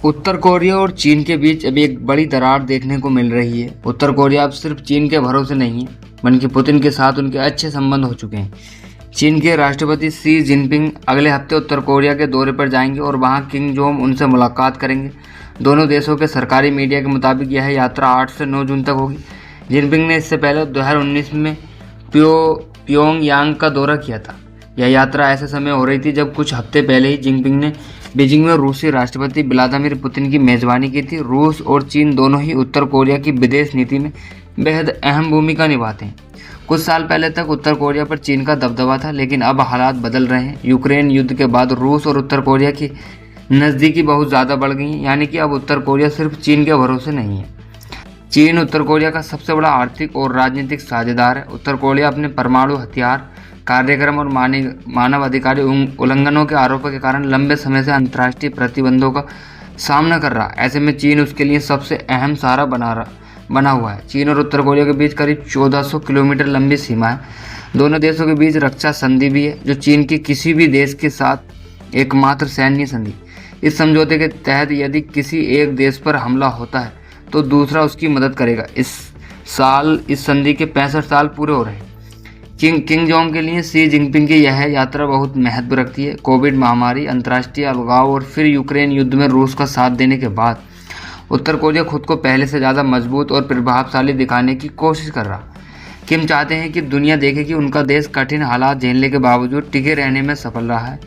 उत्तर Korea और चीन के बीच अभी एक बड़ी दरार देखने को मिल रही है। उत्तर कोरिया अब सिर्फ चीन के भरोसे नहीं है, बल्कि पुतिन के साथ उनके अच्छे संबंध हो चुके हैं। चीन के राष्ट्रपति शी जिनपिंग अगले हफ्ते उत्तर कोरिया के दौरे पर जाएंगे और वहां किम जोंग उनसे मुलाकात करेंगे। दोनों देशों के सरकारी मीडिया के मुताबिक यह यात्रा 8 से 9 जून तक होगी। जिनपिंग ने इससे पहले 2019 में प्योंगयांग का दौरा किया था। यह यात्रा ऐसे समय हो रही थी जब कुछ हफ्ते पहले ही जिनपिंग ने बीजिंग में रूसी राष्ट्रपति व्लादिमीर पुतिन की मेजबानी की थी। रूस और चीन दोनों ही उत्तर कोरिया की विदेश नीति में बेहद अहम भूमिका निभाते हैं। कुछ साल पहले तक उत्तर कोरिया पर चीन का दबदबा था, लेकिन अब हालात बदल रहे हैं। यूक्रेन युद्ध के बाद रूस और उत्तर कोरिया की नज़दीकी बहुत ज़्यादा बढ़ गई है, यानी कि अब उत्तर कोरिया सिर्फ चीन के भरोसे नहीं है। चीन उत्तर कोरिया का सबसे बड़ा आर्थिक और राजनीतिक साझेदार है। उत्तर कोरिया अपने परमाणु हथियार कार्यक्रम और मानव अधिकार उल्लंघनों के आरोपों के कारण लंबे समय से अंतर्राष्ट्रीय प्रतिबंधों का सामना कर रहा है। ऐसे में चीन उसके लिए सबसे अहम सहारा बना हुआ है। चीन और उत्तर कोरिया के बीच करीब 1400 किलोमीटर लंबी सीमा है। दोनों देशों के बीच रक्षा संधि भी है, जो चीन के किसी भी देश के साथ एकमात्र सैन्य संधि। इस समझौते के तहत यदि किसी एक देश पर हमला होता है तो दूसरा उसकी मदद करेगा। इस साल इस संधि के 65 साल पूरे हो रहे हैं। किम जोंग के लिए शी जिनपिंग की यह यात्रा बहुत महत्व रखती है। कोविड महामारी, अंतर्राष्ट्रीय अलगाव और फिर यूक्रेन युद्ध में रूस का साथ देने के बाद उत्तर कोरिया खुद को पहले से ज़्यादा मजबूत और प्रभावशाली दिखाने की कोशिश कर रहा। किम चाहते हैं कि दुनिया देखे कि उनका देश कठिन हालात झेलने के बावजूद टिके रहने में सफल रहा है।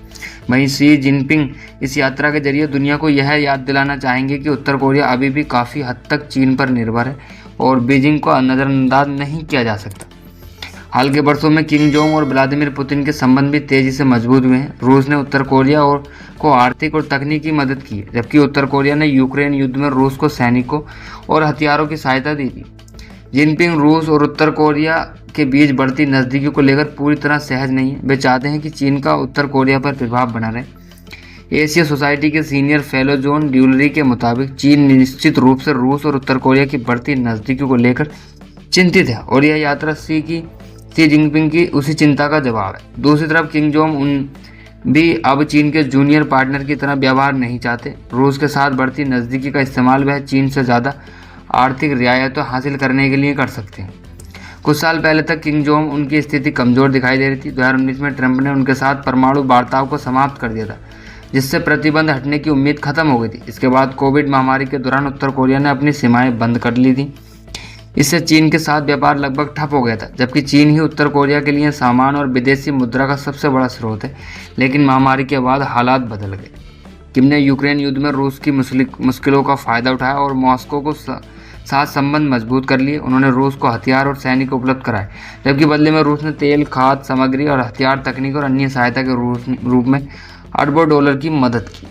वहीं शी जिनपिंग इस यात्रा के जरिए दुनिया को यह याद दिलाना चाहेंगे कि उत्तर कोरिया अभी भी काफ़ी हद तक चीन पर निर्भर है और बीजिंग को नज़रअंदाज नहीं किया जा सकता। हाल के वर्षों में किम जोंग और व्लादिमीर पुतिन के संबंध भी तेजी से मजबूत हुए हैं। रूस ने उत्तर कोरिया को आर्थिक और तकनीकी मदद की है, जबकि उत्तर कोरिया ने यूक्रेन युद्ध में रूस को सैनिकों और हथियारों की सहायता दी थी। जिनपिंग रूस और उत्तर कोरिया के बीच बढ़ती नज़दीकी को लेकर पूरी तरह सहज नहीं है। वे चाहते हैं कि चीन का उत्तर कोरिया पर प्रभाव बना रहे। एशिया सोसाइटी के सीनियर फेलो जॉन ड्यूलरी के मुताबिक चीन निश्चित रूप से रूस और उत्तर कोरिया की बढ़ती नज़दीकी को लेकर चिंतित है और यह यात्रा शी जिनपिंग की उसी चिंता का जवाब है। दूसरी तरफ किम जोंग उन भी अब चीन के जूनियर पार्टनर की तरह व्यवहार नहीं चाहते। रूस के साथ बढ़ती नज़दीकी का इस्तेमाल वह चीन से ज़्यादा आर्थिक रियायतें हासिल करने के लिए कर सकते हैं। कुछ साल पहले तक किम जोंग उनकी स्थिति कमज़ोर दिखाई दे रही थी। 2019 में ट्रंप ने उनके साथ परमाणु वार्ताओं को समाप्त कर दिया था, जिससे प्रतिबंध हटने की उम्मीद खत्म हो गई थी। इसके बाद कोविड महामारी के दौरान उत्तर कोरिया ने अपनी सीमाएं बंद कर ली थी। इससे चीन के साथ व्यापार लगभग ठप हो गया था, जबकि चीन ही उत्तर कोरिया के लिए सामान और विदेशी मुद्रा का सबसे बड़ा स्रोत है। लेकिन महामारी के बाद हालात बदल गए। किम ने यूक्रेन युद्ध में रूस की मुश्किलों का फ़ायदा उठाया और मॉस्को को साथ संबंध मजबूत कर लिए। उन्होंने रूस को हथियार और सैनिक उपलब्ध कराए, जबकि बदले में रूस ने तेल, खाद्य सामग्री और हथियार तकनीक और अन्य सहायता के रूप में अरबों डॉलर की मदद की।